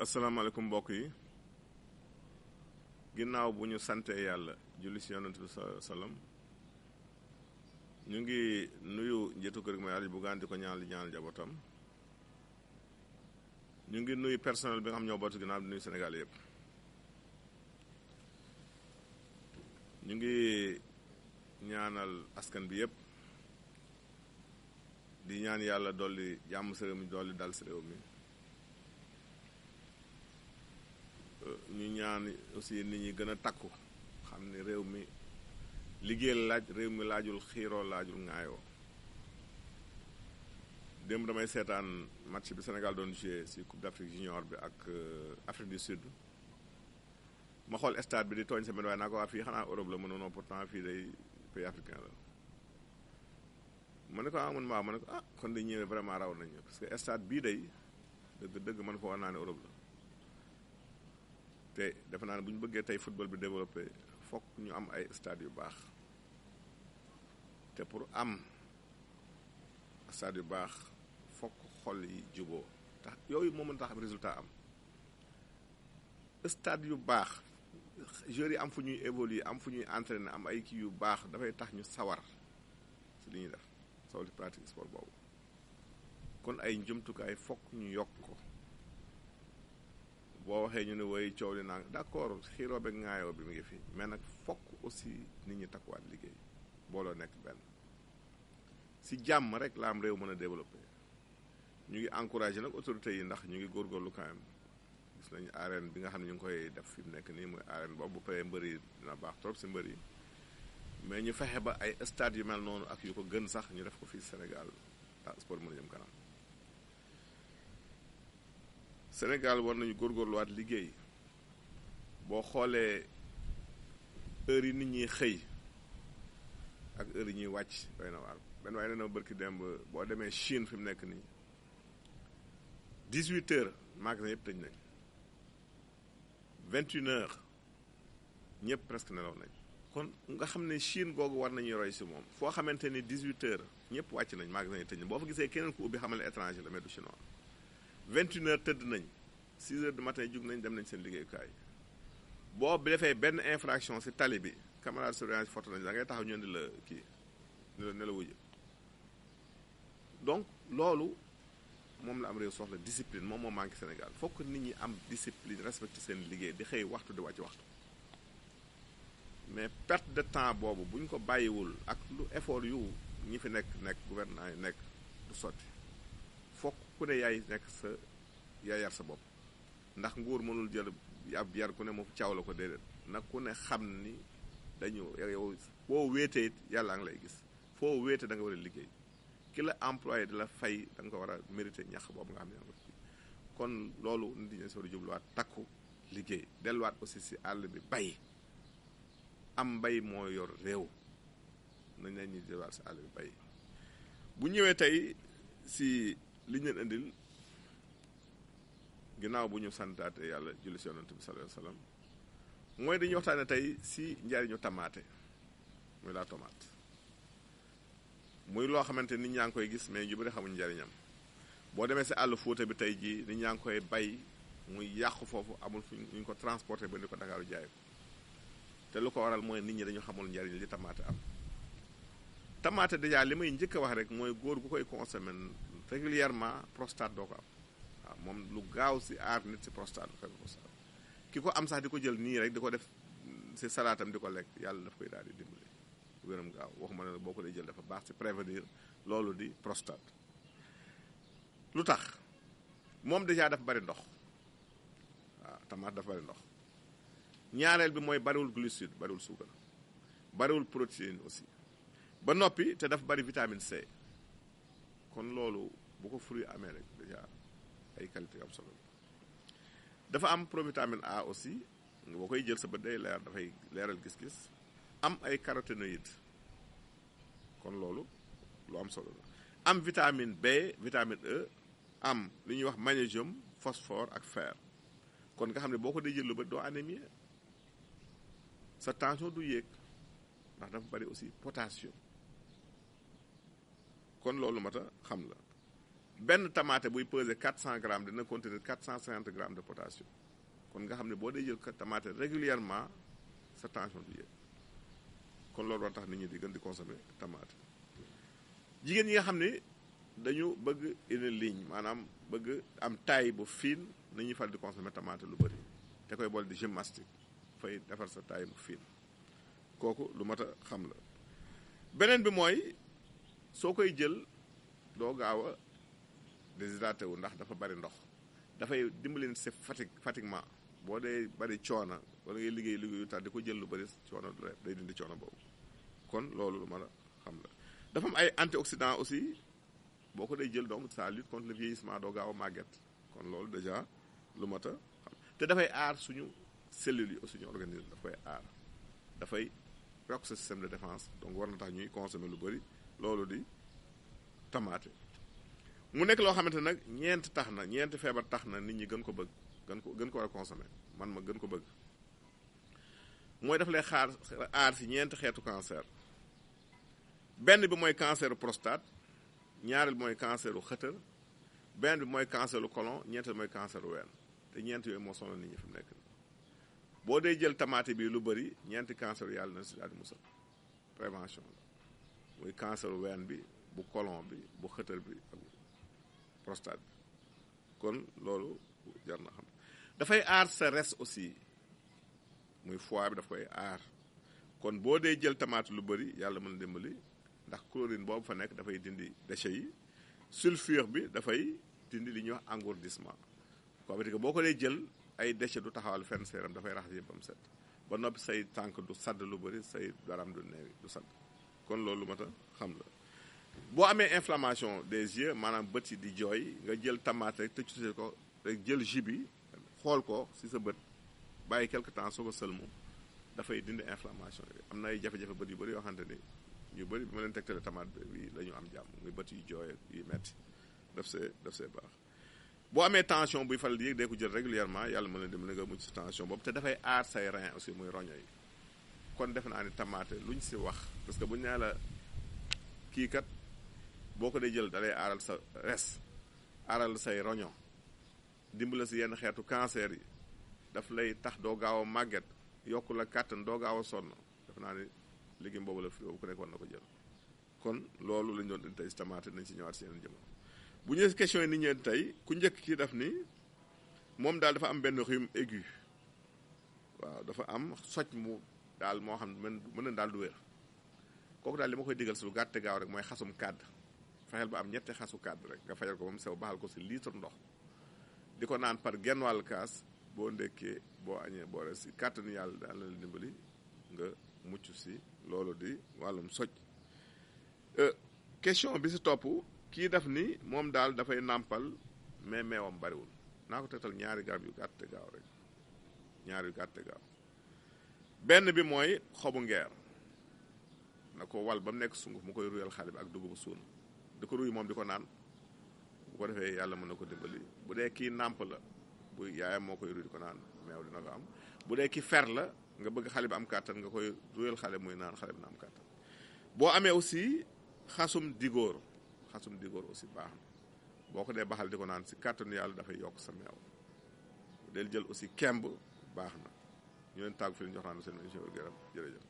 asalaamaaleykum mbokk yi ginnaaw bu ñu santee yàlla julli si yonent bi salaam ñu ngi nuyu njiitu kër gi mooy Aliou Bougane di ko ñaanal di ñaanal njabootam ñu ngi nuyu personnel bi nga xam ñoo bootu ginnaaw di nuyu Sénégal yëpp ñu ngi ñaanal askan bi yëpp di ñaan yàlla dolli jàmm si réew mi dolli dal si réew mi ñu ñaan aussi nit ñi gën a takku xam ne réew mi liggéey laaj réew mi laajul xiiroo laajul ŋaayoo démb damay seetaan match bi Sénégal doon joué ci Coupe d'Afrique junior bi ak Afrique du Sud ma xool stade bi di tooñ semaine waaye naa ko waa fii xanaa Europe la mënoonoo pourtant fii day pays africain la ma ne ko mun maa ma ne ko kon dañ ñëwee vraiment raw nañu parce que stade bii day dëgg man foo war naa ne Europe la te defe naa ne bu ñu bëggee tey football bi développé fokk ñu am ay stade yu baax te pour am stade yu baax fokk xol yi juboo tax yooyu moo mën tax am résultat am stade yu baax joueurs yi am fu ñuy évoluer am fu ñuy entraîner am ay kii yu baax dafay tax ñu sawar ci li ñuy def sawar ci pratique sport boobu kon ay njumtukaay fokk ñu yokk ko boo waxee ñu ne woy coow li naa d'accord xiiroo beeg ŋaayoo bi mu ngi fi mais nag fokk aussi nit ñi takkuwaat liggéey booloo nekk benn si jàmm rek la am réew mën a développé ñu ngi encouragé nag autorités yi ndax ñu ngi góorgóorlu quand même gis nañu arène bi nga xam ne ñu ngi koy def fi mu nekk nii mooy arène boobu bu paree mbër yi dina baax trop si mbër yi mais ñu fexe ba ay stade yu mel noonu ak yu ko gën sax ñu def ko fii Sénégal ndax sport mën a jëm kanam Sénégal war nañu góorgóorluwaat liggéey boo xoolee heure yi nit ñi xëy ak heure yi ñuy wàcc doy na waar benn waaye nee na bërki demb boo demee Chine fi mu nekk nii 18h magasin yëpp tëj nañ 21h ñëpp presque nelaw nañ kon nga xam ne Chine googu war nañuy roy si moom foo xamante ni 18h ñëpp wàcc nañ magasin yi tëj nañ boo fa gisee keneen ku ubbi xamal ne étranger la mais du chinois 21h tëdd nañ 6h du matin jug nañ dem nañ seen liggéeyukaay boo defee benn infraction si tali bi caméra de surveillance photo nañ da ngay taxaw ñu di la kii ne la wujj donc loolu moom la am réew soxla discipline moom moo manqué Sénégal fokk nit ñi am discipline respecté seen liggéey di xëy waxtu di wàcc waxtu mais perte de temps boobu bu ñu ko bàyyiwul ak lu effort yu ñi fi nekk gouvernement yi nekk du sotti fokk ku ne yaay nekk sa yaay yar sa bopp ndax nguur mënul jël ab yar ku ne mu caaw la ko déedéet nag ku ne xam ni dañu yow boo wéetee it yàlla ngi lay gis foo wéete da nga war a liggéey ki la employé di la fay da nga ko war a mérité ñax boobu nga xam ne kon loolu nit ñi si war a jubluwaat takku liggéey delluwaat aussi si àll bi bay am mbay moo yor réew nañ leen ñuy delluwaat si àll bi bay bu ñëwee tey si li ñu leen indil ginnaaw bu ñu santaate yàlla julli si yonent bi sallallahu alayhi wasallam mooy dañuy waxtaane tey si njariñu tamaate muy la tomate muy loo xamante nit ñaa ngi koy gis mais ñu bëri xamuñ njariñam boo demee si àll Fuuta bi tey jii nit ñaa ngi koy bay muy yàqu foofu amul fu ñu ko transporté ba ni ko Dakaaru jaay ko te lu ko waral mooy nit ñi dañu xamul njariñ li tamaate am tamaate déjà li may njëkk a wax rek mooy góor gu koy consommer régulièrement prostate doo ko am waaw moom lu gaaw si aar nit si prostate ki ko am sax di ko jël nii rek di ko def si salaatam di ko lekk yàlla daf koy daal di dimbali wéram gaaw waxuma ne boo ko dee jël dafa baax si prévenir loolu di prostate lu tax moom déjà dafa bari ndox waaw tamaate dafa bari ndox ñaareel bi mooy bariwul glucide bariwul suukar bariwul protéine aussi ba noppi te dafa bari vitamine C kon loolu bu ko fruit amee rek déjà ay qualité am solo dafa am provitamine A aussi boo koy jël sa bët day leer dafay leeral gis-gis am ay caroténoïdes kon loolu lu am solo la am vitamine B vitamine E am li ñuy wax magnésium phosphore ak fer kon nga xam ne boo ko dee jël lu bët doo anémie sa tension du yéeg ndax dafa bari aussi potassium kon loolu mat a xam la benn tamaate buy peser 400 grammes dina contenir 450 grammes de potassium kon nga xam ne boo dee jël tamaate régulièrement sa tension du yéeg kon loolu war tax nit ñi di gën di consommer tamaate. jigéen ñi nga xam ne dañu bëgg une ligne maanaam bëgg am taille bu fine nañuy fal di consommer tamaate lu bëri te koy boole di gymnastique fay defar sa taille bu fine kooku lu mat a xam la. beneen bi mooy soo koy jël doo gaaw a déshydraté wu ndax dafa bari ndox dafay dimbali sa fatiguement boo dee bari coono wala ngay liggéeyu tax di ko jël lu bari coono day dindi coono boobu kon loolu lu mën a xam la. dafa am ay antioxydants aussi boo ko day jël donc ça lutte contre le vieillissement doo gaaw a màgget kon loolu déjà lu mat a xam te dafay aar suñu cellules yi suñu organisme daf koy aar dafay yokk sa système de défense donc war na tax ñuy consommer lu bari loolu di tamaate. mu nekk loo xamante nag ñeenti feebar tax na nit ñi gën ko bëgg gën ko war a consommer man ma gën ko bëgg mooy daf lay aar si ñeenti xeetu cancer. benn bi mooy canceru prostate ñaareel bi mooy canceru xëtër benn bi mooy canceru colon ñeenteel mooy canceru ween te ñeent yooyu moo sonal nit ñi fi mu nekk boo dee jël tamaate bi lu bëri ñeenti cancer yàlla na si daal di musal prévention la muy canceru ween bi bu colon bi bu xëtër bi ak prostate bi kon loolu jar na xam dafay aar sa res aussi muy foie bi daf koy aar kon boo dee jël tamaate lu bëri yàlla mën a dimbali ndax chlorine boobu fa nekk dafay dindi déchets yi sulfure bi dafay dindi li ñuy wax engourdissement ko que boo ko dee jël ay déchets du taxawal fenn seeram dafay raxas yëpp am set ba noppi say tànk du sadd lu bëri say baram du neewi du sadd kon loolu lu mat a xam la. boo amee inflammation des yeux maanaam bët yi di jooy nga jël tamaate rek tëcc ko rek jël jus bi xool ko si sa bët bàyyi quelque temps soo ko sëlmu dafay dindi inflammation yi am na ay jafe-jafe bët yu bëri yoo xamante ni ñu bëri bi ma leen tegtale tomate bi la ñu am jàmm muy bët yu jooy yu metti daf see baax. boo amee tension buy faral di yéeg dee ko jël régulièrement yàlla mën na dem nga mucc si tension boobu te dafay aar say rein aussi muy roño yi kon defe naa ni tamaate luñ si wax parce que buñ nee la kii kat boo ko dee jël dalay aaral sa res aaral say roño dimbala si yenn xeetu cancer yi daf lay tax doo gaaw a màgget yokku la kàttan doo gaaw a sonn defe naa ni légume boobu la fi boobu ku nekk war na ko jël kon loolu lañ doon indi tey si tamaate nañ si ñëwaat si yeneen jamono. bu ñëwee question yi nit ñi tey ku njëkk ki def ni moom daal dafa am benn rhume aigu waaw dafa am soj mu daal moo xam mën na daal du wér kooku daal li ma koy digal si lu gàtte gaaw rek mooy xasum kàdd fexeel ba am ñetti xasu kàdd rek nga fajal ko ba mu sew baxal ko si litre ndox di ko naan par genn wàll kaas boo ndekkee boo añee boo rees si kàttanu yàlla daal na la dimbali nga mucc si loolu di wàllum soj. question bi si topp kii def ni moom daal dafay nàmpal mais meewam bariwul naa ko tegtal ñaari garab yu gàtte gaaw rek ñaari yu gàtte gaaw benn bi mooy xobu ngeer na ko wal ba mu nekk sunguf mu koy ruyal xale bi ak dugubu suun di ko ruy moom di ko naan bu ko defee yàlla mën na ko dimbali bu dee kii nàmp la bu yaayam moo koy ruy di ko naan meew dina ko am bu dee ki fer la nga bëgg xale bi am kàttan nga koy ruyal xale muy naan xale bi na am kàttan boo amee aussi xasum digóor aussi baax na boo ko dee baxal di ko naan si kàttanu yàlla dafay yokk sa meew del jël aussi kemb baax na ñu leen tàggu fi leen jox naan seen émission wér-gu-yaram jërëjëf